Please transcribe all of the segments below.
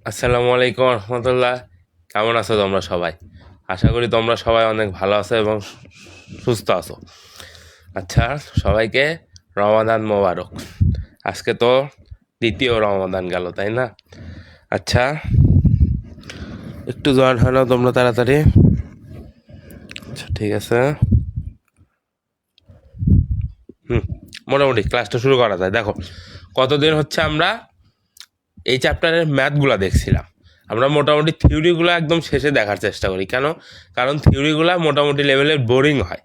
আসসালামু আলাইকুম রহমতুল্লাহ। কেমন আছো তোমরা সবাই? আশা করি তোমরা সবাই অনেক ভালো আছো এবং সুস্থ আছো। আচ্ছা, সবাইকে রমাদান মোবারক। আজকে তো দ্বিতীয় রমাদান গেল, তাই না? আচ্ছা, একটু জয়েন হয় না তোমরা তাড়াতাড়ি। আচ্ছা, ঠিক আছে। হুম, মোটামুটি ক্লাসটা শুরু করা যায়। দেখো, কতদিন হচ্ছে আমরা এই চ্যাপ্টারের ম্যাথগুলো দেখছিলাম। আমরা মোটামুটি থিওরিগুলো একদম শেষে দেখার চেষ্টা করি। কেন? কারণ থিওরিগুলো মোটামুটি লেভেলের বোরিং হয়,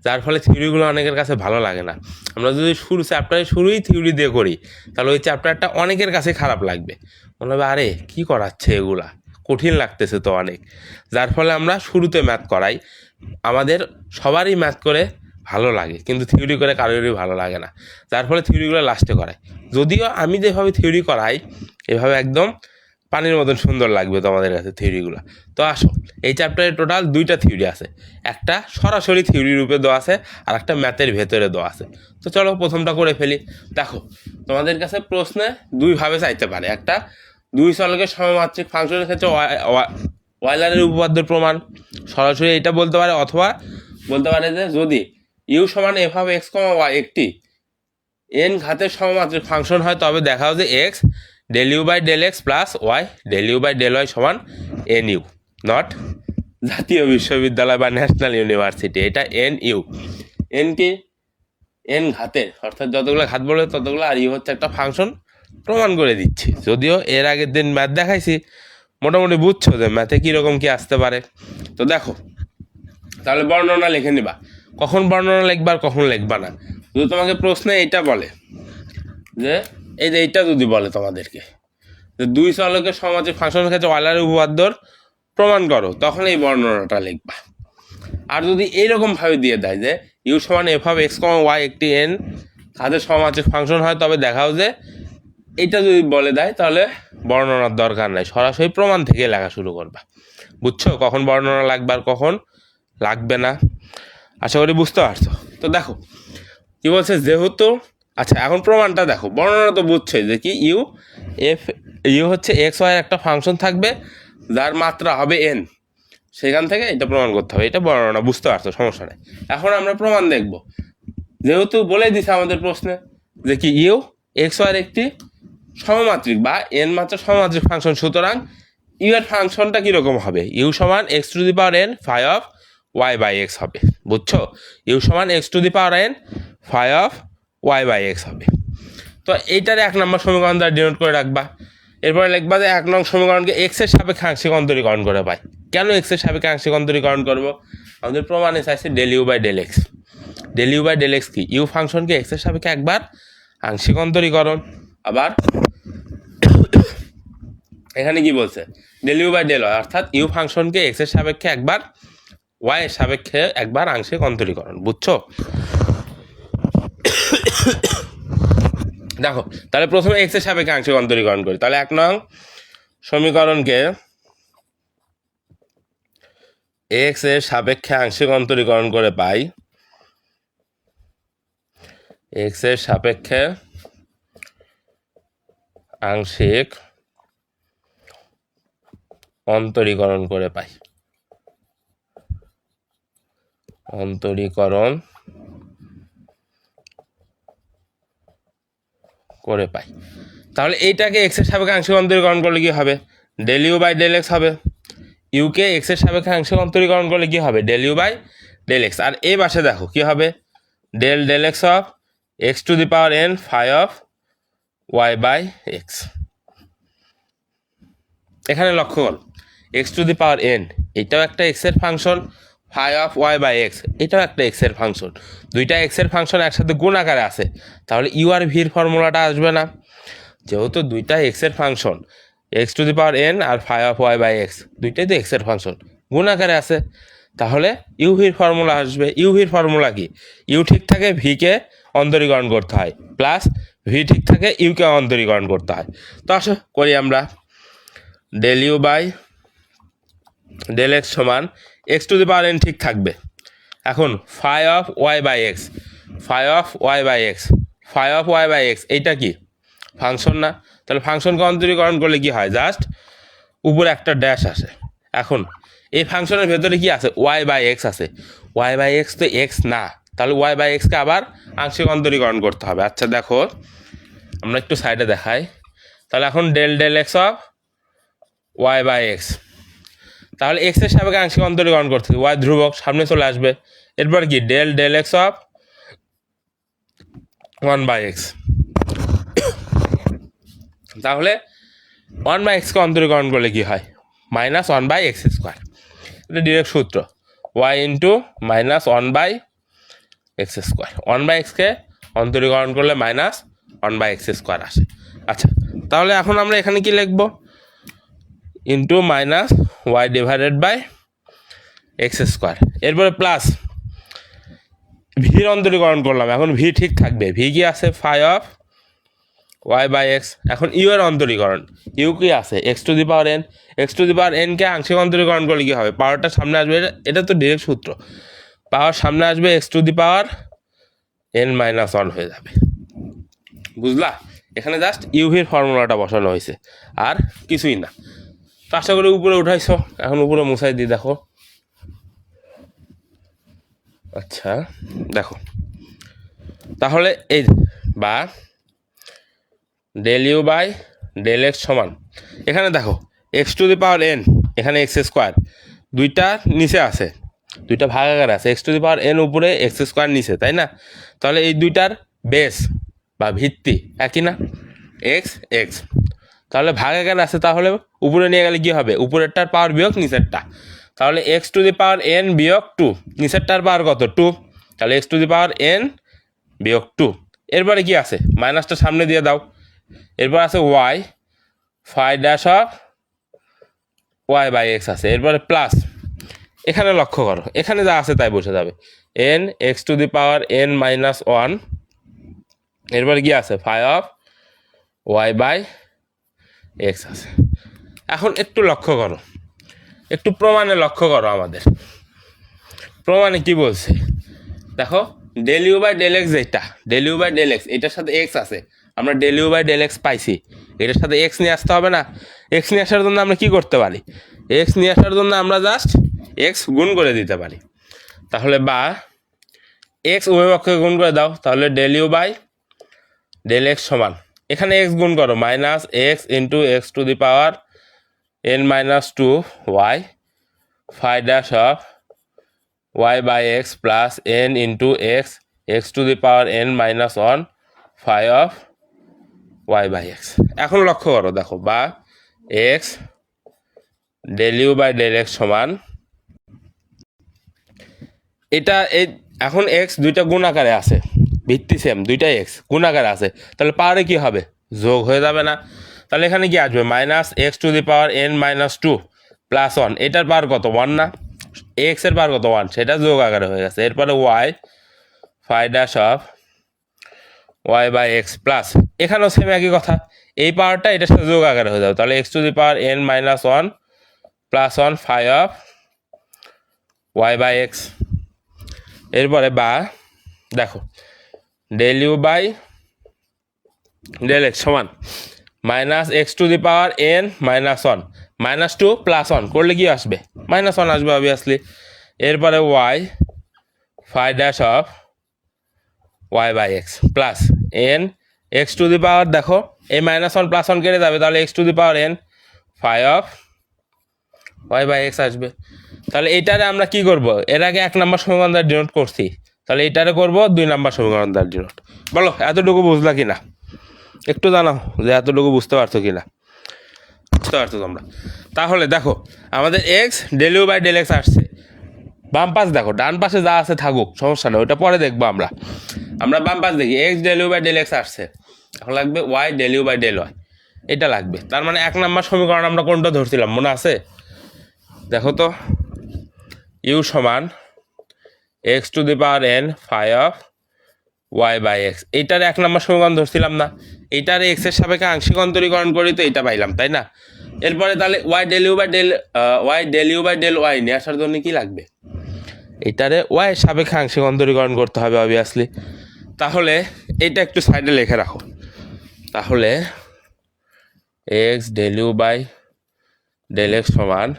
যার ফলে থিওরিগুলো অনেকের কাছে ভালো লাগে না। আমরা যদি চ্যাপ্টারের শুরুই থিওরি দিয়ে করি, তাহলে ওই চ্যাপ্টারটা অনেকের কাছে খারাপ লাগবে। মনে হবে আরে কী করাচ্ছে এগুলা, কঠিন লাগতেছে তো অনেক। যার ফলে আমরা শুরুতে ম্যাথ করাই। আমাদের সবারই ম্যাথ করে ভালো লাগে, কিন্তু থিওরি করে কারোরই ভালো লাগে না। যার ফলে থিওরিগুলো লাস্টে করাই। যদিও আমি যেভাবে থিওরি করাই, এভাবে একদম পানির মতন সুন্দর লাগবে তোমাদের কাছে থিওরিগুলো। তো আসো, এই চ্যাপ্টারে টোটাল দুইটা থিওরি আছে। একটা সরাসরি থিওরি রূপে দেওয়া আছে, আর একটা ম্যাথের ভেতরে দেওয়া আছে। তো চলো প্রথমটা করে ফেলি। দেখো, তোমাদের কাছে প্রশ্নে দুইভাবে চাইতে পারে। একটা, দুই চলকের সমমাত্রিক ফাংশনের ক্ষেত্রে ওয়েলারের উপপাদ্যের প্রমাণ, সরাসরি এটা বলতে পারে। অথবা বলতে পারে যে যদি ইউ সমান F of x comma Y একটি এন ঘাতের সমমাত্রিক ফাংশন হয়, তবে দেখাও যে X del you by del x plus Y del you by del Y সমান এন ইউ, নট জাতীয় বিশ্ববিদ্যালয় বা ন্যাশনাল ইউনিভার্সিটি। এটা এন ইউ। এন কি? এন ঘাতের, অর্থাৎ যতগুলো ঘাত বলবে ততগুলো, আর ইউ হচ্ছে একটা ফাংশন। প্রমাণ করে দিচ্ছি। যদিও এর আগের দিন ম্যাথ দেখাইছি, মোটামুটি বুঝছো যে ম্যাথে কীরকম কী আসতে পারে। তো দেখো, তাহলে বর্ণনা লিখে নিবা। কখন বর্ণনা লিখবা আর কখন লিখবা না, যদি তোমাকে প্রশ্নে এইটা বলে যে এই যে এইটা যদি বলে তোমাদেরকে যে দুই চলকের সমমাত্রিক ফাংশনের ক্ষেত্রে ওয়েলারের উপপাদ্যর প্রমাণ করো, তখন এই বর্ণনাটা লিখবা। আর যদি এইরকমভাবে দিয়ে দেয় যে ইউ সমান F of x comma Y একটি এন ঘাতের সমমাত্রিক ফাংশন হয়, তবে দেখাও যে এইটা যদি বলে দেয়, তাহলে বর্ণনার দরকার নাই, সরাসরি প্রমাণ থেকে লেখা শুরু করবা। বুঝছো কখন বর্ণনা লাগবে আর কখন লাগবে না? আশা করি বুঝতে পারছো। তো দেখো কি বলছে, যেহেতু, আচ্ছা এখন প্রমাণটা দেখো। বর্ণনা তো বুঝছোই যে কি ইউ হচ্ছে এক্স ওয়াই একটা ফাংশন থাকবে যার মাত্রা হবে এন, সেখান থেকে এটা প্রমাণ করতে হবে। এটা বর্ণনা, বুঝতে পারছো, সমস্যা নেই। এখন আমরা প্রমাণ দেখব। যেহেতু বলে দিছে আমাদের প্রশ্নে যে কি ইউ এক্স ওয়াই একটি সমমাত্রিক বা এন মাত্রা সমমাত্রিক ফাংশন, সুতরাং ইউ এর ফাংশনটা কীরকম হবে? ইউ সমান x to the power N phi of Y by X হবে। বুঝছো? ইউ সমান x to the power N phi of Y by X হবে। তো এইটার 1 নম্বর সমীকরণ দ্বারা ডিনোট করে রাখবা। এরপরে লিখবা যে 1 নং সমীকরণকে এক্সের সাপেক্ষে আংশিক অন্তরীকরণ করে পাই। কেন এক্সের সাপেক্ষে আংশিক অন্তরীকরণ করবো? আমাদের প্রমাণে চাইছে del you by del x. Del you by del X কি? ইউ ফাংশনকে এক্সের সাপেক্ষে একবার আংশিক অন্তরীকরণ। আবার এখানে কি বলছে? Del you by del Y, অর্থাৎ ইউ ফাংশনকে এক্সের সাপেক্ষে একবার ওয়াই এর সাপেক্ষে একবার আংশিক অন্তরীকরণ। বুঝছো? দেখো, তাহলে প্রথমে এক্স এর সাপেক্ষে আংশিক অন্তরীকরণ করি। তাহলে 1 নং সমীকরণকে এক্স এর সাপেক্ষে আংশিক অন্তরীকরণ করে পাই এক্স এর সাপেক্ষে আংশিক অন্তরীকরণ করে পাই অন্তরীকরণ করে পাই। তাহলে এইটাকে এক্স এর সাপেক্ষে আংশিক অন্তরীকরণ করলে কি হবে? Del you by del x হবে। ইউকে এক্স এর সাপেক্ষে আংশিক অন্তরীকরণ করলে কি হবে? Del you by del x. আর এই পাশে দেখো কি হবে? Del del x of x to the power N phi of Y by x. এখানে লক্ষ্য করো, x to the power n এটাও একটা এক্সের function, phi of Y by x এটাও একটা এক্সের ফাংশন। দুইটা এক্সের ফাংশন একসাথে গুণ আকারে আছে, তাহলে ইউ আর ভির ফর্মুলাটা আসবে না। যেহেতু দুইটা এক্সের ফাংশন, X to the power N আর phi of Y by X দুইটাই তো এক্সের ফাংশন, গুণ আকারে আছে, তাহলে ইউ ভির ফর্মুলা আসবে। ইউ ভির ফর্মুলা কি? ইউ ঠিক থাকে ভিকে অন্তরীকরণ করতে হয়, প্লাস ভি ঠিক থাকে ইউকে অন্তরীকরণ করতে হয়। তো আসো করি আমরা। Del you by del x সমান x to the power n ঠিক থাকবে। এখন phi of Y by x, phi of Y by x, এইটা কি ফাংশন না? তাহলে ফাংশনকে অন্তরীকরণ করলে কি হয়? জাস্ট উপরে একটা ড্যাশ আসে। এখন এই ফাংশনের ভেতরে কি আছে, ওয়াই বাই এক্স আছে। ওয়াই বাই এক্স তো এক্স না, তাহলে ওয়াই বাই এক্সকে আবার আংশিক অন্তরীকরণ করতে হবে। আচ্ছা দেখো আমরা একটু সাইডে দেখাই, তাহলে এখন del del x of Y by x, তাহলে এক্সের সাপেক্ষে আংশিক অন্তরীকরণ করতে হবে, ওয়াই ধ্রুবক সামনে চলে আসবে। এরপর কি del del x of one by x, তাহলে ওয়ান বাই এক্সকে অন্তরীকরণ করলে কি হয়, minus one by x square. এটা ডিরেক্ট সূত্র, y into minus one by x square. One by এক্সকে অন্তরীকরণ করলে minus one by x square আসে। আচ্ছা তাহলে এখন আমরা এখানে কি লিখব, into minus y divided by x square, এরপরে প্লাস ভির অন্তরীকরণ করলাম, এখন ভি ঠিক থাকবে, ভি কি আছে phi of Y by x. এখন ইউ এর অন্তরীকরণ, ইউ কি আছে X to the power N, x to the power এনকে আংশিক অন্তরীকরণ করলে কী হবে, পাওয়ারটা সামনে আসবে, এটা তো ডিরেক্ট সূত্র, পাওয়ার সামনে আসবে x to the power N minus one হয়ে যাবে। বুঝলা, এখানে জাস্ট ইউভির ফর্মুলাটা বসানো হয়েছে, আর কিছুই না। তো আশা করি উপরে উঠাইছ, এখন উপরে মুছাই দিই দেখো। আচ্ছা দেখো তাহলে এই বা del you by del x সমান, এখানে দেখো X to the power N, এখানে এক্স স্কোয়ার, দুইটা নিচে আছে, দুইটা ভাগাকার আছে, X to the power N উপরে এক্স স্কোয়ার নিচে, তাই না? তাহলে এই দুইটার বেস বা ভিত্তি একই না, এক্স এক্স, তাহলে ভাগাকার আছে, তাহলে উপরে নিয়ে গেলে কী হবে, উপরেরটার পাওয়ার বিয়োগ নিচেরটা, তাহলে x to the power N বিয়োগ টু, নিচেরটার পাওয়ার কত টু, তাহলে x to the power N বিয়োগ টু। এরপরে কি আছে, মাইনাসটা সামনে দিয়ে দাও, এরপর আছে Y phi dash of Y by X আছে, এরপরে প্লাস, এখানে লক্ষ্য করো এখানে যা আছে তাই বসে যাবে, N x to the power N minus one, এরপরে কি আছে phi of Y by X আছে। এখন একটু লক্ষ্য করো, একটু প্রমাণে লক্ষ্য করো, আমাদের প্রমাণে কি বলছে দেখো, del you by del x, যেটা del you by del x এটার সাথে এক্স আছে, আমরা del you by del x পাইছি, এটার সাথে এক্স নিয়ে আসতে হবে না? এক্স নিয়ে আসার জন্য আমরা কি করতে পারি, এক্স নিয়ে আসার জন্য আমরা জাস্ট এক্স গুণ করে দিতে পারি। তাহলে বা এক্স উভয় পক্ষে গুণ করে দাও, তাহলে del you by del x সমান, এখানে এক্স গুণ করো minus X into X to the power N minus two Y phi dash of Y by x plus N into X x to the power N minus one phi of Y by x. এখন লক্ষ্য করো দেখো, বা X del you by del x সমান, এটা এই এখন x দুইটা গুণ আকারে আছে, ভিত্তি সেম, দুইটা এক্স গুণ আকারে আছে, তাহলে পাওয়ারে কি হবে, যোগ হয়ে যাবে না? তাহলে এখানে কি আসবে, minus x to the power N minus two plus one, এটার পাওয়ার কত ওয়ান না, এক্স এর পাওয়ার কত ওয়ান, সেটা যোগ আকারে হয়ে গেছে। এরপরে Y phi dash of Y by x plus, এখানেও সেম একই কথা, এই পাওয়ারটা এটার সাথে যোগ আকারে হয়ে যাবে, তাহলে x to the power N minus one plus one phi of Y by x. এরপরে বা দেখো del you by del x সমান minus x to the power N minus one, minus two plus one করলে কি আসবে, minus one আসবে obviously. এরপরে Y phi dash of Y by x plus n x to the power, দেখো এই minus one plus one কেটে যাবে, তাহলে x to the power N phi of Y by X আসবে। তাহলে এইটারে আমরা কি করব, এর আগে এক নম্বর সমীকরণ দ্বারা ডিনোট করছি, তাহলে এইটারে করবো দুই নম্বর সমীকরণ দ্বারা ডিনোট। বলো এতটুকু বুঝলা কি না, একটু জানাও যে এতটুকু বুঝতে পারছো কি না, বুঝতে পারছো তোমরা? তাহলে দেখো আমাদের X del you by del X আসছে, বাম পাশ দেখো, ডান পাশে যা আছে থাকুক সমস্যা নেই, ওইটা পরে দেখবো আমরা। আমরা বাম পাশ দেখি X del you by del X আসছে, এখন লাগবে Y del you by del Y, এটা লাগবে। তার মানে এক নম্বর সমীকরণ আমরা কোনটা ধরছিলাম মনে আছে, দেখো তো, ইউ সমান x to the power N phi of Y by X, এইটার এক নম্বর সমীকরণ ধরছিলাম না, এইটার এক্সের সাপেক্ষে আংশিক অন্তরীকরণ করি তো এইটা পাইলাম, তাই না? এরপরে তাহলে Y del you by del Y নিয়ে আসার জন্য কি লাগবে, এইটারে ওয়াই এর সাপেক্ষে আংশিক অন্তরীকরণ করতে হবে অবভিয়াসলি। তাহলে এইটা একটু সাইডে লিখে রাখো, তাহলে x del you by del x সমান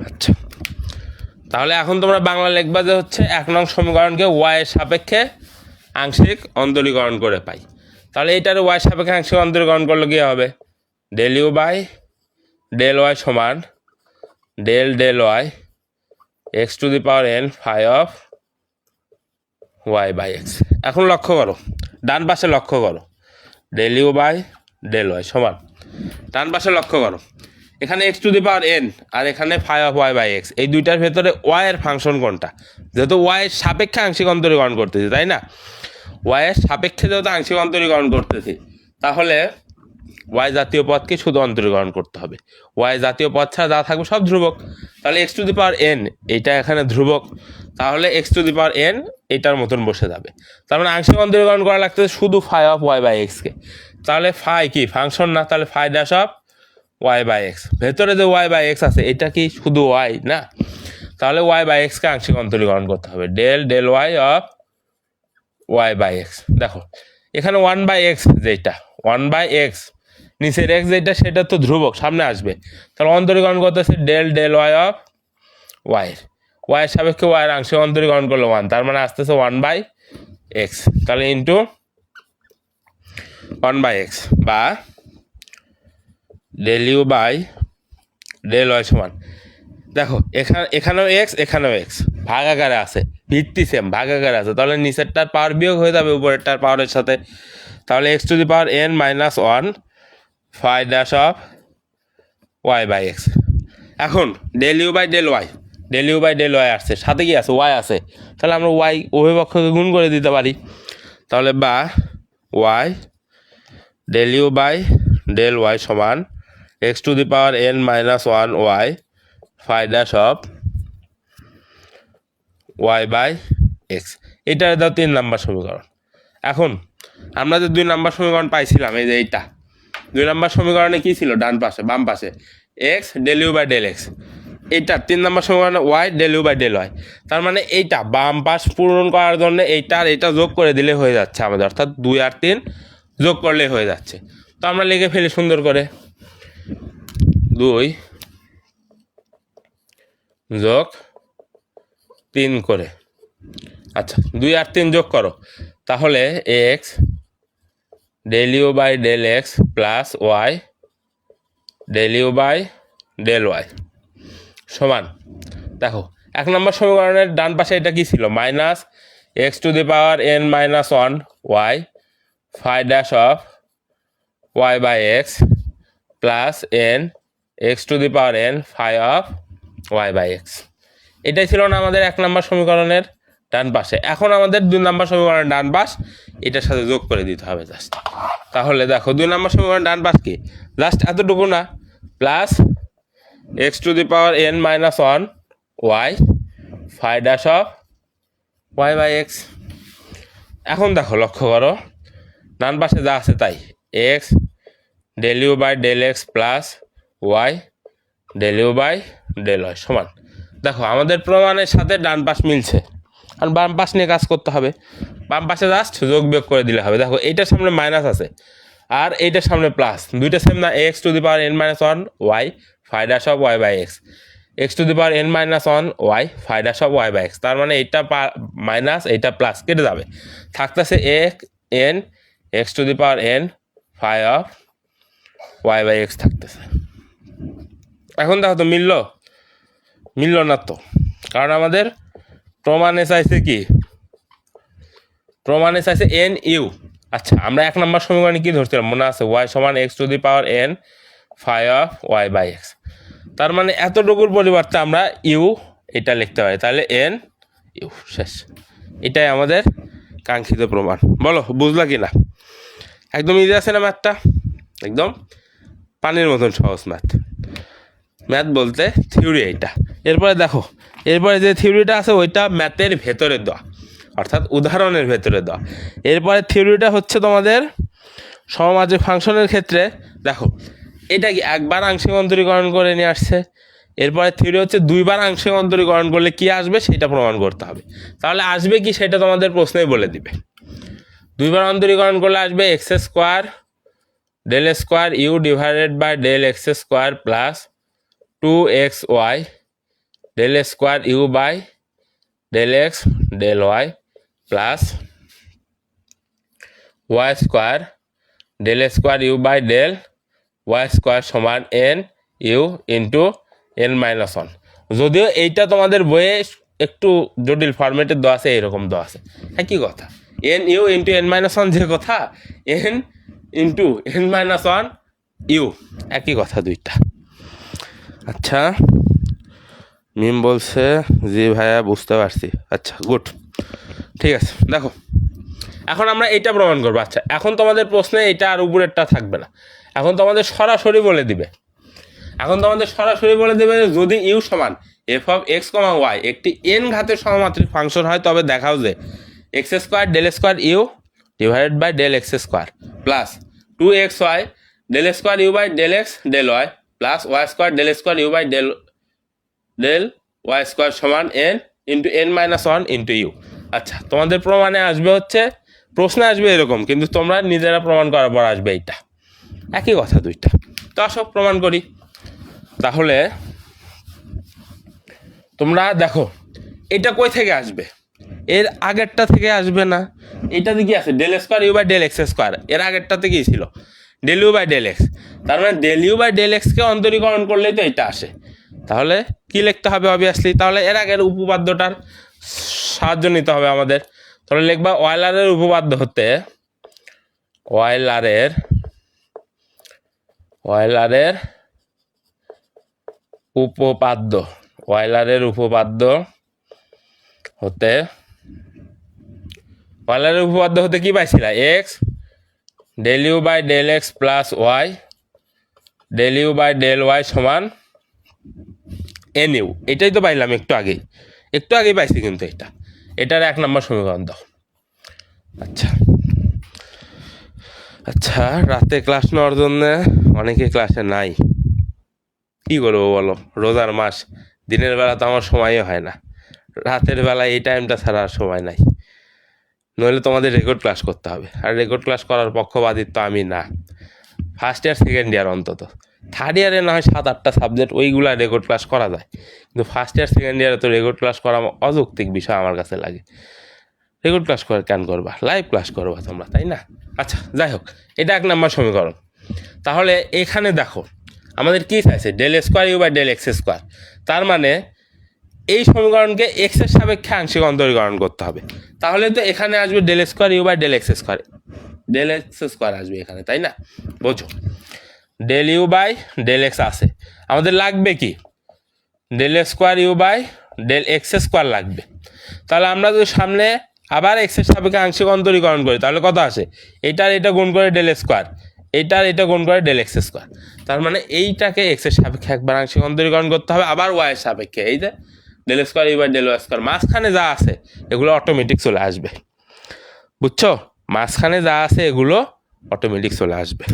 আচ্ছা, তাহলে এখন তোমরা বাংলা লিখবা যে হচ্ছে 1 নং সমীকরণকে ওয়াই এর সাপেক্ষে আংশিক অন্তরীকরণ করে পাই। তাহলে এইটার ওয়াই সাপেক্ষে আংশিক অন্তরীকরণ করলে কি হবে? Del you by del Y সমান del del y x to the power N phi of Y by x. এখন লক্ষ্য করো, ডান পাশে লক্ষ্য করো, del you by del Y সমান, ডান পাশে লক্ষ্য করো, এখানে x to the power N আর এখানে phi of Y by x, এই দুইটার ভেতরে ওয়াই এর ফাংশন কোনটা? যেহেতু ওয়াই এর সাপেক্ষে আংশিক অন্তরীকরণ করতেছি, তাই না? ওয়াই এর সাপেক্ষে যেহেতু আংশিক অন্তরীকরণ করতেছি, তাহলে ওয়াই জাতীয় পদকে শুধু অন্তরীকরণ করতে হবে। ওয়াই জাতীয় পদ ছাড়া যা থাকবে সব ধ্রুবক। তাহলে x to the power N এইটা এখানে ধ্রুবক, তাহলে x to the power N এটার মতন বসে যাবে। তার মানে আংশিক অন্তরীকরণ করা লাগতেছে শুধু ফাই অফ ওয়াই বাই এক্সকে। তাহলে ফাই কি ফাংশন না, তাহলে phi dash of Y by X, ভেতরে যে ওয়াই বাই এক্স আছে এটা কি শুধু ওয়াই না? তাহলে ওয়াই বাই এক্সকে আংশিক অন্তরীকরণ করতে হবে, del del y of Y by x. দেখো এখানে 1/x যেটা 1/x, নিচের এক্স যেটা সেটা তো ধ্রুবক, সামনে আসবে, তাহলে অন্তরীকরণ করতেছে ডেল ডেল ওয়াই অফ ওয়াইয়ের সাপেক্ষে ওয়াইয়ের আংশিক অন্তরীকরণ করলো 1, তার মানে আসতেছে 1/x, তাহলে ইন্টু 1/x বা del you by del Y সমান, দেখো এখানেও এক্স এখানেও এক্স, ভাগ আকারে আছে, ভিত্তি সেম, ভাগ আকারে আছে, তাহলে নিচেরটার পাওয়ার বিয়োগ হয়ে যাবে উপরেরটার পাওয়ারের সাথে। তাহলে x to the power N minus 1 phi dash of Y by x. এখন del you by del y আসছে, সাথে কি আছে? ওয়াই আছে, তাহলে আমরা ওয়াই উভয় পক্ষকে গুণ করে দিতে পারি। তাহলে বা y del you by del Y সমান x to the power N minus 1 y phi dash of Y by x. এটা দাও 3 নাম্বার সমীকরণ। এখন আমরা যে 2 নাম্বার সমীকরণ পাইছিলাম, এই যে এইটা 2 নাম্বার সমীকরণে কি ছিল? ডান পাশে বাম পাশে x del you by del x, এইটা 3 নাম্বার সমীকরণে y del you by del y. তার মানে এইটা বাম পাশ পূরণ করার জন্য এইটা আর এইটা যোগ করে দিলে হয়ে যাচ্ছে আমাদের, অর্থাৎ 2 আর 3 যোগ করলে হয়ে যাচ্ছে। তো আমরা লিখে ফেলি সুন্দর করে, 2 যোগ 3 করে। আচ্ছা 2 আর 3 যোগ করো, তাহলে x del you by del x plus Y del you by del Y সমান, দেখো 1 নম্বর সমীকরণের ডান পাশে এটা কি ছিল? Minus x to the power N minus 1 y phi dash of Y by x plus n x to the power N phi of Y by x. এটাই ছিল না আমাদের 1 নম্বর সমীকরণের ডান পাশে। এখন আমাদের 2 নম্বর সমীকরণের ডান পাশ এটার সাথে যোগ করে দিতে হবে জাস্ট। তাহলে দেখো 2 নম্বর সমীকরণের ডান পাশ কি? জাস্ট এতটুকু না, plus x to the power N minus 1 y phi dash of Y by x. এখন দেখো লক্ষ্য করো, ডান পাশে যা আছে তাই, x del you by del x plus Y del you by del Y সমান, দেখো আমাদের প্রমাণের সাথে ডান পাশ মিলছে, আর বাম পাশ নিয়ে কাজ করতে হবে। বাম পাশে জাস্ট যোগ বিয়োগ করে দিলে হবে। দেখো এইটার সামনে মাইনাস আছে আর এইটার সামনে প্লাস, দুইটা সেম না? X to the power N minus 1 y phi dash of Y by x, x to the power N minus 1 y phi dash of Y by x, তার মানে এইটা মাইনাস এইটা প্লাস কেটে যাবে, থাকতেছে n x to the power N phi of Y by x থাকতেছে। এখন দেখো তো মিললো না তো, কারণ আমাদের প্রমাণে চাইছে কি? প্রমাণে চাইছে এন ইউ। আচ্ছা আমরা 1 নম্বর সমীকরণে কি ধরছিলাম মনে আছে? ওয়াই সমান x to the power N phi of Y by x, তার মানে এতটুকুর পরিবর্তে আমরা ইউ এটা লিখতে পারি, তাহলে এন ইউ শেষ। এটাই আমাদের কাঙ্ক্ষিত প্রমাণ। বলো বুঝলা কি না? একদম ইজি আছে না ম্যাথটা? একদম পানির মতন সহজ ম্যাথ বলতে থিওরি এইটা। এরপরে দেখো, এরপরে যে থিওরিটা আছে ওইটা ম্যাথের ভেতরে দেওয়া, অর্থাৎ উদাহরণের ভেতরে দেওয়া। এরপরে থিওরিটা হচ্ছে তোমাদের সমমাত্রিক ফাংশনের ক্ষেত্রে। দেখো এটা কি একবার আংশিক অন্তরীকরণ করে নিয়ে আসছে, এরপরে থিওরি হচ্ছে দুইবার আংশিক অন্তরীকরণ করলে কি আসবে সেটা প্রমাণ করতে হবে। তাহলে আসবে কি সেটা তোমাদের প্রশ্নেই বলে দিবে। দুইবার অন্তরীকরণ করলে আসবে x square del square u divided by del x square plus 2xy del square u by del x del y plus y square del square u by del y square সমান N u into n minus one. যদিও এইটা তোমাদের বইয়ে একটু জটিল ফরম্যাটের দেওয়া আছে, এইরকম দেওয়া আছে, একই কথা, n u into n minus one যে কথা, n into n minus one u একই কথা দুইটা। আচ্ছা, মিম বলছে জি ভাইয়া বুঝতে পারছি। আচ্ছা গুড, ঠিক আছে। দেখো এখন আমরা এটা প্রমাণ করবো। আচ্ছা এখন তোমাদের প্রশ্নে এটা আর উপরেরটা থাকবে না, এখন তোমাদের সরাসরি বলে দিবে, যদি ইউ সমান F of x comma Y একটি এন ঘাতের সমমাত্রিক ফাংশন হয় তবে দেখাও যে x square del square u divided by del x square plus 2xy del square u by del x del y plus y square del square u by del y square সমান n into n minus one into u. আচ্ছা তোমাদের প্রমাণে আসবে হচ্ছে, প্রশ্নে আসবে এরকম, কিন্তু তোমরা নিজেরা প্রমাণ করার পর আসবে এইটা, একই কথা দুইটা। তো আসো প্রমাণ করি। তাহলে তোমরা দেখো এটা কই থেকে আসবে, এর আগেরটা থেকে আসবে না, এটাতে কি আছে del square u by del x square, এর আগেরটাতে কি ছিল del you by del x, তার মানে ডেল ইউ বাই ডেল এক্সকে অন্তরীকরণ করলেই তো এটা আসে। তাহলে কি লিখতে হবে অবভিয়াসলি, তাহলে এর আগের উপপাদ্যটার সাহায্য নিতে হবে আমাদের। তাহলে লিখবা ওয়েলারের উপপাদ্য হতে ওয়েলারের উপপাদ্য হতে কি পাইছিলা x del you by del x plus Y del you by del Y সমান এন ইউ, এটাই তো পাইলাম একটু আগেই পাইছি, কিন্তু এটার 1 নম্বর সমীকরণ দাও। আচ্ছা রাতে ক্লাস নেওয়ার জন্য অনেকে ক্লাসে নাই, কি করবো বলো, রোজার মাস, দিনের বেলা তো আমার সময়ই হয় না, রাতের বেলা এই টাইমটা ছাড়া আর সময় নাই, নইলে তোমাদের রেকর্ড ক্লাস করতে হবে, আর রেকর্ড ক্লাস করার পক্ষপাতিত্ব তো আমি না। ফার্স্ট ইয়ার সেকেন্ড ইয়ার অন্তত, থার্ড ইয়ারে না হয় 7-8টা সাবজেক্ট ওইগুলা রেকর্ড ক্লাস করা যায়, কিন্তু ফার্স্ট ইয়ার সেকেন্ড ইয়ারে তো রেকর্ড ক্লাস করা অযৌক্তিক বিষয় আমার কাছে লাগে। রেকর্ড ক্লাস করে কেন করবা, লাইভ ক্লাস করবা তোমরা, তাই না? আচ্ছা যাই হোক, এটা 1 নম্বর সমীকরণ। তাহলে এখানে দেখো আমাদের কি চাইছে del square u by del x square, তার মানে এই সমীকরণকে এক্সের সাপেক্ষে আংশিক অন্তরীকরণ করতে হবে, তাহলে তো এখানে আসবে del square u by del x square আসবে এখানে, তাই না? বোঝো, del you by del x আছে, আমাদের লাগবে কি del square u by del x square লাগবে। তাহলে আমরা যদি সামনে আবার এক্সের সাপেক্ষে আংশিক অন্তরীকরণ করি তাহলে কত আসে, এটা গুণ করে ডেল স্কোয়ার, এটা গুণ করে ডেল এক্স স্কোয়ার, তার মানে এইটাকে এক্সের সাপেক্ষে একবার আংশিক অন্তরীকরণ করতে হবে, আবার ওয়াইয়ের সাপেক্ষে, এই যে del square u by del y square, মাঝখানে যা আছে এগুলো অটোমেটিক চলে আসবে, বুঝছো? মাঝখানে যা আছে এগুলো অটোমেটিক চলে আসবে।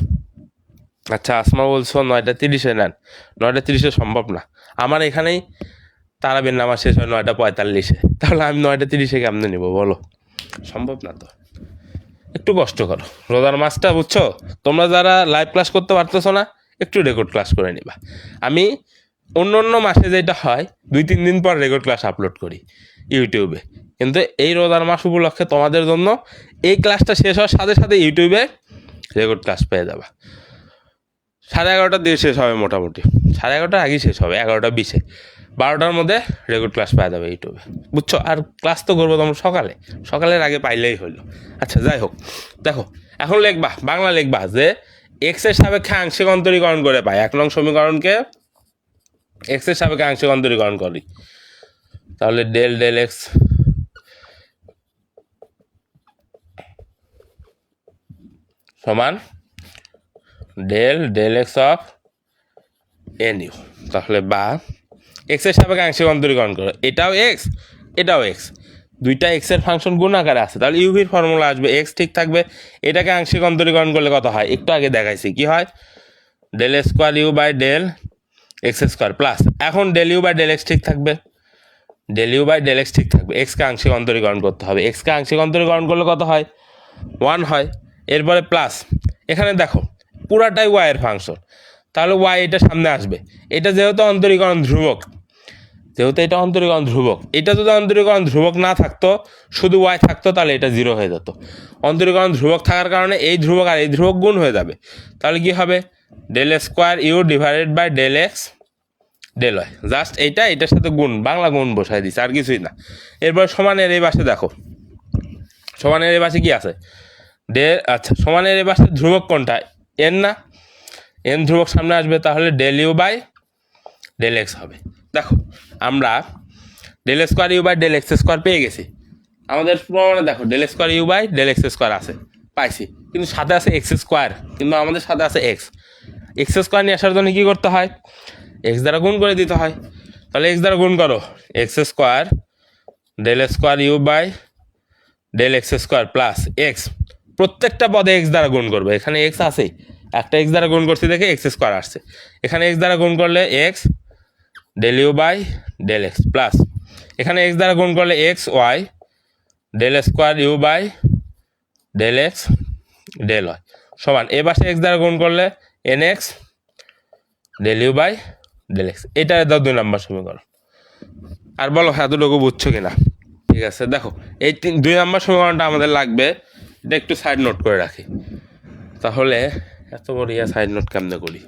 আচ্ছা আসমা বলছো 9:30 নেন, 9:30 সম্ভব না, আমার এখানেই তারাবির নামাজ শেষ হয় 9:45, তাহলে আমি 9:30 কেমনে নিব বলো, সম্ভব না তো, একটু কষ্ট করো, রোজার মাসটা বুঝছো, তোমরা যারা লাইভ ক্লাস করতে পারতেছো না একটু রেকর্ড ক্লাস করে নিবা। আমি অন্য মাসে যেটা হয় 2-3 দিন পর রেকর্ড ক্লাস আপলোড করি ইউটিউবে, কিন্তু এই রোজার মাস উপলক্ষে তোমাদের জন্য এই ক্লাসটা শেষ হওয়ার সাথে সাথে ইউটিউবে রেকর্ড ক্লাস পেয়ে যাবা। 11:30 দিয়ে শেষ হবে, মোটামুটি 11:30 আগেই শেষ হবে, 11:20, 12টার মধ্যে রেকর্ড ক্লাস পাওয়া যাবে ইউটিউবে, বুঝছো? আর ক্লাস তো করবো তোমরা সকালের আগে পাইলেই হইলো। আচ্ছা যাই হোক, দেখো এখন বাংলা লিখবা যে এক্সের সাপেক্ষে আংশিক অন্তরীকরণ করে পাই, 1 নং সমীকরণকে এক্সের সাপেক্ষে আংশিক অন্তরীকরণ করি, তাহলে ডেল এক্স সমান del x of n u, তাহলে বা এক্সের সাপেক্ষে আংশিক অন্তরীকরণ করো, এটাও এক্স, দুইটা এক্সের ফাংশন গুণ আকারে আছে, তাহলে ইউভির ফর্মুলা আসবে এক্স ঠিক থাকবে, এটাকে আংশিক অন্তরীকরণ করলে কত হয় একটু আগে দেখাইছি, কি হয় del square u by del x square plus এখন del you by del x ঠিক থাকবে, del you by del x ঠিক থাকবে, এক্সকে আংশিক অন্তরীকরণ করতে হবে, এক্সকে আংশিক অন্তরীকরণ করলে কত হয় 1 হয়। এরপরে প্লাস এখানে দেখো পুরাটাই ওয়াইয়ের ফাংশন, তাহলে ওয়াই এটা সামনে আসবে, এটা যেহেতু অন্তরীকরণ ধ্রুবক, যেহেতু এটা অন্তরীকরণ ধ্রুবক, এটা যদি অন্তরীকরণ ধ্রুবক না থাকতো শুধু ওয়াই থাকতো তাহলে এটা 0 হয়ে যেত। অন্তরীকরণ ধ্রুবক থাকার কারণে এই ধ্রুবক আর এই ধ্রুবক গুণ হয়ে যাবে, তাহলে কি হবে del square u divided by del x del y, just এইটা এটার সাথে গুণ, বাংলা গুণ বসাই দিচ্ছে আর কিছুই না। এরপর সমানের এই পাশে দেখো, সমানের এই পাশে কি আছে আচ্ছা সমানের এই পাশে ধ্রুবক কোনটা এন না, এন ধ্রুবক সামনে আসবে, তাহলে del you by del x হবে। দেখো আমরা del square u by del x square পেয়ে গেছি, আমাদের প্রমাণে দেখো del square u by del x square আছে পাইছি, কিন্তু সাথে আছে এক্স স্কোয়ার, কিন্তু আমাদের সাথে আছে এক্স, এক্স স্কোয়ার নিয়ে আসার জন্য কী করতে হয় এক্স দ্বারা গুণ করে দিতে হয়, তাহলে এক্স দ্বারা গুণ করো x square del square u by del x square plus x, প্রত্যেকটা পদে এক্স দ্বারা গুণ করবে, এখানে এক্স আছে একটা এক্স দ্বারা গুণ করছি দেখে এক্স স্কোয়ার আসছে, এখানে এক্স দ্বারা গুণ করলে x del you by del x plus এখানে এক্স দ্বারা গুণ করলে x y del square u by del x del Y সমান এ পাশে এক্স দ্বারা গুণ করলে n x del you by del x, এটা দাও 2 নম্বর সমীকরণ। আর বলো এতটুকু বুঝছো কিনা? ঠিক আছে, দেখো এই 2 নম্বর সমীকরণটা আমাদের লাগবে, এটা একটু সাইড নোট করে রাখি, তাহলে এত বড় সাইড নোট কেমনে করি,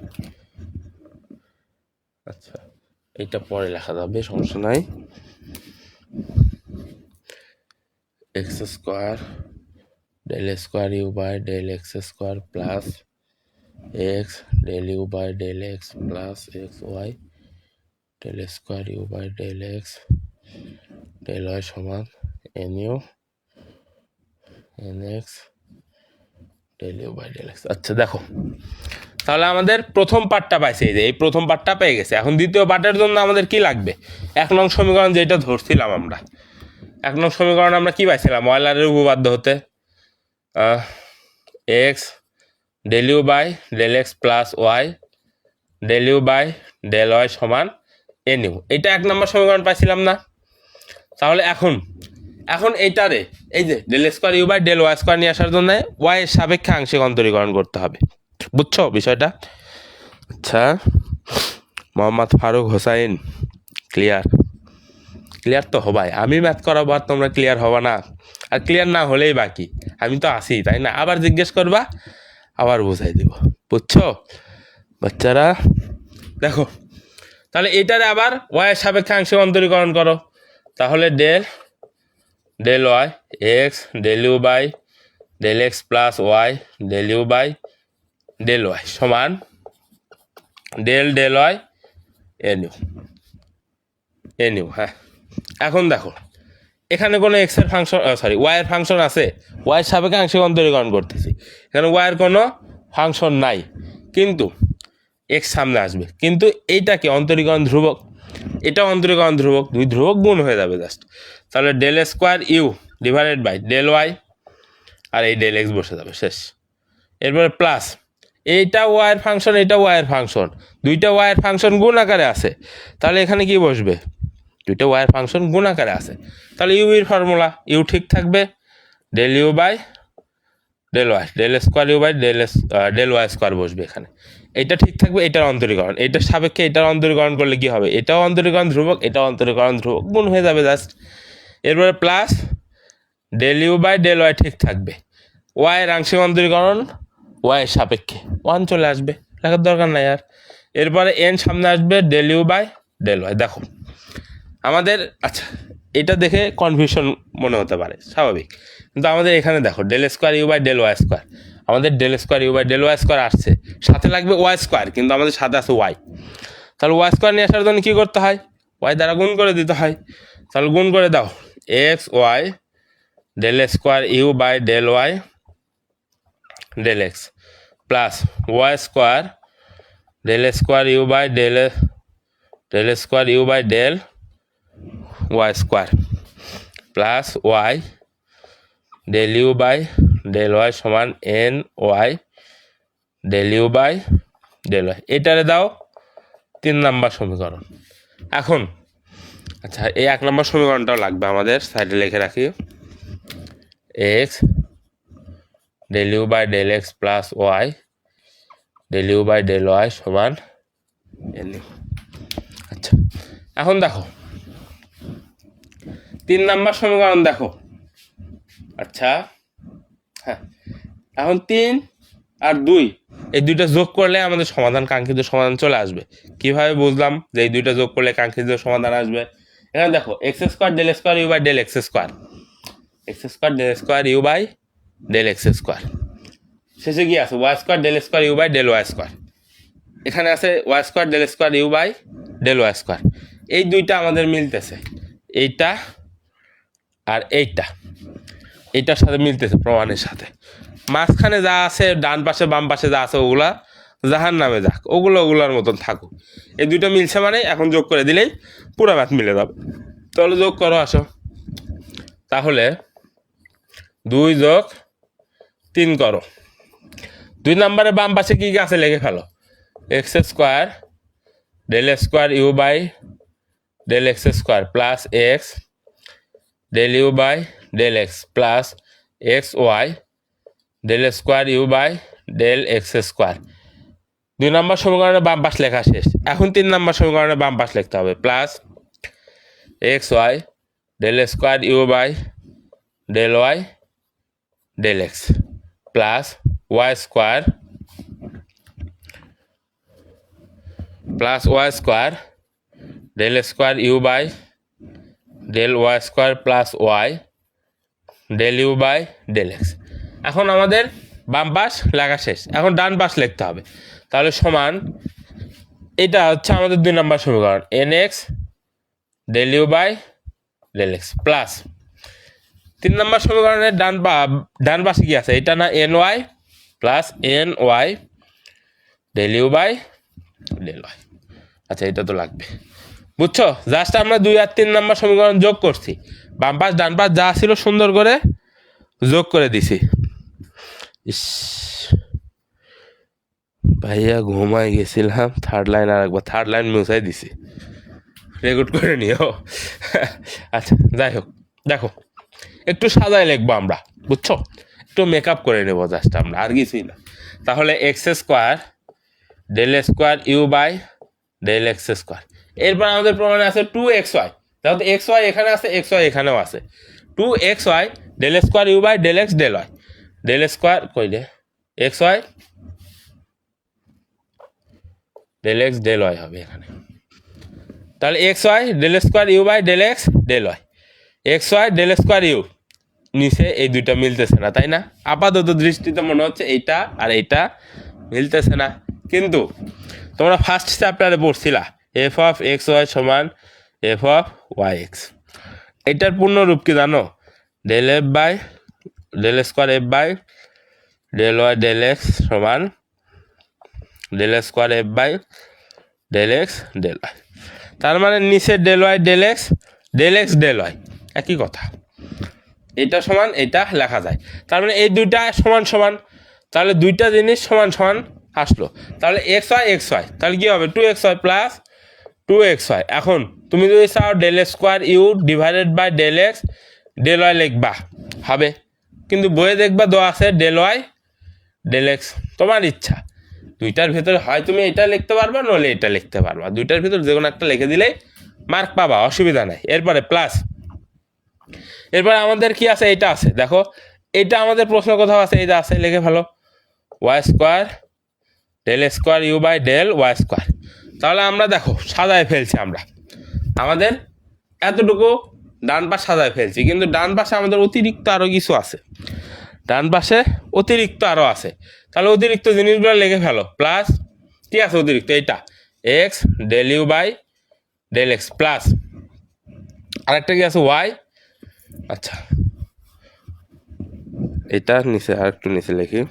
আচ্ছা এইটা পরে লেখা যাবে সমস্যা নাই। X square del square u by del x square plus x del you by del x plus x y del square u by del x del Y সমান N U n x del you by del x. আচ্ছা দেখো তাহলে আমাদের প্রথম পার্টটা পাইছে, এই প্রথম পার্টটা পেয়ে গেছে, এখন দ্বিতীয় পার্টের জন্য আমাদের কি লাগবে 1 নং সমীকরণ যেটা ধরছিলাম আমরা, 1 নং সমীকরণ আমরা কি পাইছিলাম অয়লারের উপপাদ্য হতে x del you by del x plus Y del you by del Y সমান এন ইউ, এটা 1 নম্বর সমীকরণ পাইছিলাম না। তাহলে এখন এইটারে এই যে del square u by del y square নিয়ে আসার জন্য ওয়াই এর সাপেক্ষে আংশিক অন্তরীকরণ করতে হবে, বুঝছো বিষয়টা? আচ্ছা মোহাম্মদ ফারুক হোসাইন ক্লিয়ার? ক্লিয়ার তো হবাই, আমি ম্যাথ করাবো আর তোমরা ক্লিয়ার হবা না, আর ক্লিয়ার না হলেই বাকি, আমি তো আসি তাই না, আবার জিজ্ঞেস করবা আবার বুঝাই দেব, বুঝছো বাচ্চারা? দেখো তাহলে এটারে আবার ওয়াইয়ের সাপেক্ষে আংশিক অন্তরীকরণ করো, তাহলে del y x del you by del x plus Y del you by del Y সমান ডেল ওয়াই এন ইউ। হ্যাঁ এখন দেখো এখানে কোনো এক্সের ফাংশন ওয়াইয়ের ফাংশন আছে, ওয়াইয়ের সাপেক্ষে আংশিক অন্তরীকরণ করতেছি, এখানে ওয়াইয়ের কোনো ফাংশন নাই, কিন্তু এক্স সামনে আসবে, কিন্তু এইটা কি অন্তরীকরণ ধ্রুবক, এটা অন্তরীকরণ ধ্রুবক, 2 ধ্রুবক গুণ হয়ে যাবে জাস্ট, তাহলে del square u divided by del y আর এই ডেল এক্স বসে যাবে শেষ। এরপরে প্লাস এইটা ওয়াইয়ের ফাংশন এটা ওয়াইয়ের ফাংশন, 2টা ওয়াইয়ের ফাংশন গুণ আকারে আছে, তাহলে এখানে কি বসবে 2টা ওয়াইয়ের ফাংশন গুণ আকারে আছে, তাহলে ইউ এর ফর্মুলা ইউ ঠিক থাকবে, del you by del y del square u by del y square বসবে এখানে, এটা ঠিক থাকবে, এটার অন্তরীকরণ এটার সাপেক্ষে এটার অন্তরীকরণ করলে কি হবে, এটাও অন্তরীকরণ ধ্রুবক এটাও অন্তরীকরণ ধ্রুবক গুণ হয়ে যাবে জাস্ট। এরপরে plus del you by del y ঠিক থাকবে, ওয়াইয়ের আংশিক অন্তরীকরণ ওয়াইয়ের সাপেক্ষে 1 চলে আসবে, লেখার দরকার নাই আর। এরপরে এন সামনে আসবে del you by del y. দেখো আমাদের আচ্ছা এটা দেখে কনফিউশন মনে হতে পারে স্বাভাবিক, কিন্তু আমাদের এখানে দেখো del square u by del y square, আমাদের del square u by del y square আসছে, সাথে লাগবে ওয়াই স্কোয়ার, কিন্তু আমাদের সাথে আছে ওয়াই, তাহলে ওয়াই স্কোয়ার নিয়ে আসার জন্য কী করতে হয় ওয়াই দ্বারা গুণ করে দিতে হয়, তাহলে গুণ করে দাও x y del square u by del y del x plus y square del square u by del square u by del y square plus Y del you by del Y সমান n y del you by del y, এটারে দাও 3 number সমীকরণ। এখন আচ্ছা, এই 1 নম্বর সমীকরণটাও লাগবে আমাদের, সাইডে লিখে রাখি। X del you by del x plus Y del you by del Y সমান এন ইউ। আচ্ছা, এখন দেখো 3 নাম্বার সমীকরণ দেখো। আচ্ছা হ্যাঁ, এখন 3 আর 2 এই দুইটা যোগ করলে আমাদের সমাধান, কাঙ্ক্ষিত সমাধান চলে আসবে। কিভাবে বুঝলাম যে এই দুইটা যোগ করলে কাঙ্ক্ষিত সমাধান আসবে? এখানে দেখো x square del square u by del x square, x square del square u by del x square, শেষে কি আছে y square del square u by del y square, এখানে আছে y square del square u by del y square. এই দুইটা আমাদের মিলতেছে, এইটা আর এইটার সাথে মিলতেছে প্রমাণের সাথে। মাঝখানে যা আছে ডান পাশে বাম পাশে যা আছে ওগুলা জাহার নামে যাক, ওগুলোর মতন থাকুক। এই দুইটা মিলছে মানে এখন যোগ করে দিলেই পুরো ম্যাথ মিলে যাবে। তাহলে যোগ করো, আসো। তাহলে 2 যোগ 3 করো। 2 নম্বরে বাম পাশে কী আছে লিখে ফেলো। X square del square u by del x square plus x del you by del x plus x y del square u by del x square. 2 number সমীকরণের বাম পাশ লেখা শেষ। এখন 3 নম্বর সমীকরণের বাম পাশ লিখতে হবে। Plus x y del square u by del y del x plus y square del square u by del y square plus Y del you by del x. এখন আমাদের বাম পাশ লেখা শেষ, এখন ডান পাশ লিখতে হবে। তাহলে সমান, এটা হচ্ছে আমাদের 2 নম্বর সমীকরণ, n x del you by del x plus 3 number সমীকরণের ডান পাশে কি আছে, এটা না n y plus n y del you by del y. আচ্ছা, এটা তো লাগবে, বুঝছো? জাস্ট আমরা 2 আর 3 নম্বর সমীকরণ যোগ করছি, বাম পাশ ডান পাশ যা ছিল সুন্দর করে যোগ করে দিছি। ইস ভাইয়া, ঘুমাই গেছিলাম। থার্ড লাইন মুছাই দিছি, রেকর্ড করে নিও। আচ্ছা, যাই হোক, দেখো একটু সাজায় লিখবো আমরা, বুঝছো? একটু মেকআপ করে নেবো জাস্ট আমরা, আর কিছুই না। তাহলে x square del square u by del x square. এরপর আমাদের প্রমাণে আছে 2xy, তাহলে xy এখানে আছে, xy এখানেও আছে। 2xy del square u by del x del y, del square কইলে xy del x del y হবে এখানে। তাহলে xy del square u by del x del y, xy del square u, নিচে এই দুইটা মিলতেছে না, তাই না? আপাতত দৃষ্টিতে মনে হচ্ছে এইটা আর এইটা মিলতেছে না, কিন্তু তোমরা ফার্স্ট চ্যাপ্টারে পড়ছিলা এফ অফ এক্স ওয়াই সমান এফ অফ ওয়াই এক্স। এটার পূর্ণরূপ কি জানো? Del f by del square f by del y del x সমান del square f by del x del y. তার মানে নিচে del y del x del y একই কথা, এটা সমান এটা লেখা যায়। তার মানে এই দুইটা সমান সমান, তাহলে দুইটা জিনিস সমান সমান আসলো। তাহলে এক্স ওয়াই, তাহলে কী হবে? 2xy plus 2xy। এখন তুমি যদি চাও del square u divided by del x del y লিখবা, হবে, কিন্তু বইয়ে দেখবা দেওয়া আছে ডেল ওয়াই ডেল এক্স। তোমার ইচ্ছা, দুইটার ভেতরে হয় তুমি এটা লিখতে পারবা, নইলে এটা লিখতে পারবা। দুইটার ভিতর যে কোনো একটা লিখে দিলেই মার্ক পাবা, অসুবিধা নাই। এরপরে প্লাস, এরপরে আমাদের কি আছে? এইটা আছে, দেখো এইটা আমাদের প্রশ্ন কোথাও আছে, এইটা আছে, লিখে ফেলো y square del square u by del y square. তাহলে আমরা দেখো সাজায় ফেলছি, আমরা আমাদের এতটুকু ডান পাশ সাজায় ফেলছি, কিন্তু ডান পাশে আমাদের অতিরিক্ত আরও কিছু আছে, ডান পাশে অতিরিক্ত আরও আছে। তাহলে অতিরিক্ত জিনিসগুলো লিখে ফেলো। প্লাস কি আছে অতিরিক্ত? এইটা x del you by del x plus আরেকটা কি আছে ওয়াই। আচ্ছা, এটা নিচে আর একটু নিচে লিখি,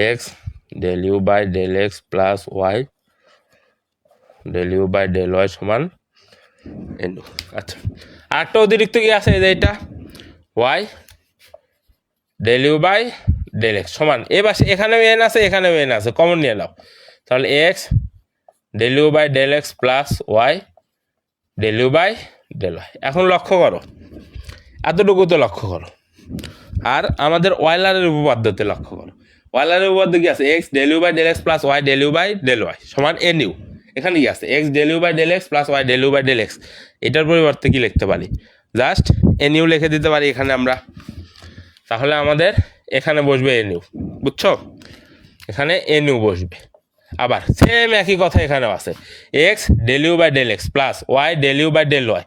x del you by del x plus Y del you by del Y সমান এন। আচ্ছা, আরেকটা অতিরিক্ত কি আছে? এই যে এটা y del you by del x সমান এই পাশে এখানেও এন আছে এখানেও এন আছে, কমন নিয়ে নাও, তাহলে x del you by del x plus Y del you by del y. এখন লক্ষ্য করো, এতটুকু তো লক্ষ্য করো, আর আমাদের ওয়াইলারের উপপাদ্যতে লক্ষ্য করো। ওয়াইলারের উপপাদ্য কি আছে? X del you by del x plus Y del you by del Y সমান এন ইউ। এখানে কি আছে? X del you by del x plus Y del you by del x. এটার পরিবর্তে কি লিখতে পারি? জাস্ট এন ইউ লিখে দিতে পারি এখানে আমরা। তাহলে আমাদের এখানে বসবে এন ইউ, বুঝছো? এখানে এন ইউ বসবে। আবার সেম একই কথা এখানেও আছে, x del you by del x plus Y del you by del y,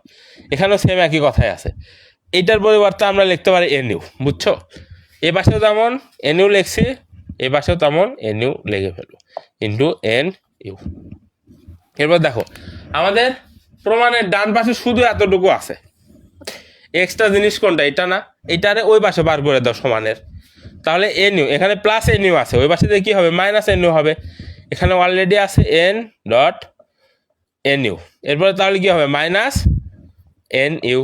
এখানেও সেম একই কথাই আছে। এইটার পরিবর্তে আমরা লিখতে পারি এন ইউ, বুঝছো? এ পাশেও তেমন এন ইউ লিখছি, এ পাশেও তেমন এন ইউ লিখে ফেলবো ইন্টু এন ইউ। এরপর দেখো আমাদের প্রমাণের ডান পাশে শুধু এতটুকু আছে, এক্সট্রা জিনিস কোনটা? এটা না, এটারে ওই পাশে বার করে দাও সমানের, তাহলে এন ইউ এখানে প্লাস এন ইউ আছে, ওই পাশে দিয়ে কী হবে? মাইনাস এন ইউ হবে। এখানে অলরেডি আছে এন ডট এন ইউ, এরপরে তাহলে কী হবে? Minus N U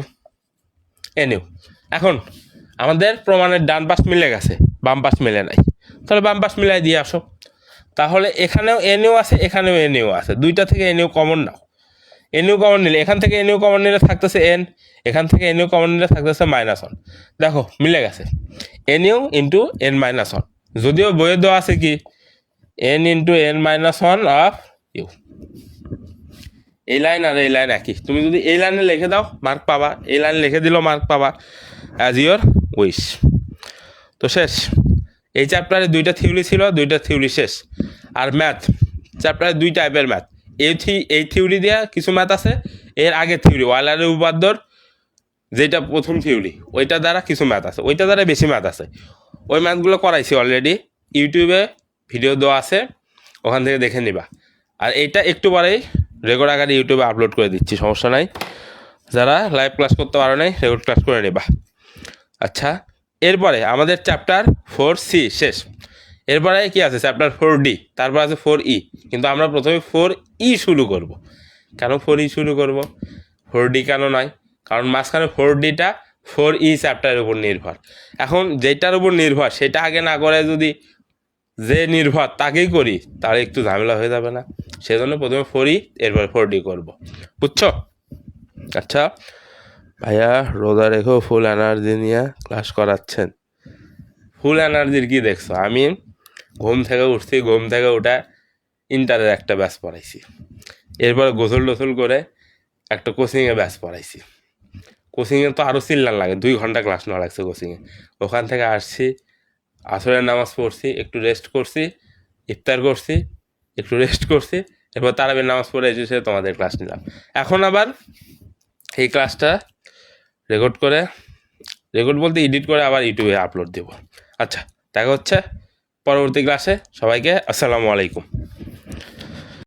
N U. এখন আমাদের প্রমাণের ডান পাশ মিলে গেছে, বাম পাশ মিলে নাই, তাহলে বাম পাশ মিলাই দিয়ে আসো। তাহলে এখানেও এন ইউ আছে এখানেও এন ইউ আছে, দুইটা থেকে এন ইউ কমন নাও। এন ইউ কমন নিলে এখান থেকে এন ইউ কমন নিলে থাকতেছে এন, এখান থেকে এন ইউ কমন নিলে থাকতেছে মাইনাস ওয়ান। দেখো মিলে গেছে, n u into n minus one. যদিও বইয়ে দেওয়া আছে কি n into n minus one of u. এই লাইন আর এই লাইন একই, তুমি যদি এই লাইনে লিখে দাও মার্ক পাবা, এই লাইনে লিখে দিলেও মার্ক পাবা, অ্যাজ ইউর উইশ। তো শেষ, এই চ্যাপ্টারে দুইটা থিওরি ছিল, দুইটা থিওরি শেষ। আর ম্যাথ চ্যাপ্টারে দুই টাইপের ম্যাথ, এই থিওরি দেওয়া কিছু ম্যাথ আছে, এর আগের থিওরি ওয়াইলারের উপপাদ্যর যেটা প্রথম থিওরি ওইটা দ্বারা কিছু ম্যাথ আছে, ওইটা দ্বারা বেশি ম্যাথ আছে। ওই ম্যাথগুলো করাইছি অলরেডি, ইউটিউবে ভিডিও দেওয়া আছে, ওখান থেকে দেখে নিবা। আর এইটা একটু পরেই রেকর্ড আকারে ইউটিউবে আপলোড করে দিচ্ছি, সমস্যা নাই। যারা লাইভ ক্লাস করতে পারো নাই রেকর্ড ক্লাস করে নেবা। আচ্ছা, এরপরে আমাদের চ্যাপ্টার 4C শেষ। এরপরে কি আছে? চ্যাপ্টার 4D, তারপর আছে 4E, কিন্তু আমরা প্রথমে 4E শুরু করব। কেন 4E শুরু করব? 4D কেন নয়? কারণ মাঝখানে 4Dটা 4E চ্যাপ্টারের উপর নির্ভর। এখন যেটার উপর নির্ভর সেটা আগে না করে যদি যে নির্ভর তাকেই করি তাহলে একটু ঝামেলা হয়ে যাবে না? সেজন্য প্রথমে 4E এরপর 4D করব, বুঝছো? আচ্ছা ভাইয়া রোজা রেখেও ফুল এনার্জি নিয়ে ক্লাস করাচ্ছেন। ফুল এনার্জির কি দেখছো? আমি ঘুম থেকে উঠছি, ঘুম থেকে উঠে ইন্টারের একটা ব্যাচ পড়াইছি, এরপরে গোসল টোসল করে একটা কোচিংয়ে ব্যাচ পড়াইছি। কোচিংয়ে তো আরও চিল্লান লাগে, 2 ঘন্টা ক্লাস নেওয়া লাগছে কোচিংয়ে। ওখান থেকে আসছি, আসরের নামাজ পড়ছি, একটু রেস্ট করছি, ইফতার করছি, একটু রেস্ট করছি, এরপর তারাবির নামাজ পড়ে এসে তোমাদের ক্লাস নিলাম। এখন আবার এই ক্লাসটা রেকর্ড বলতে এডিট করে আবার ইউটিউবে আপলোড দেব। আচ্ছা, দেখা হচ্ছে পরবর্তী ক্লাসে। সবাইকে আসসালামু আলাইকুম।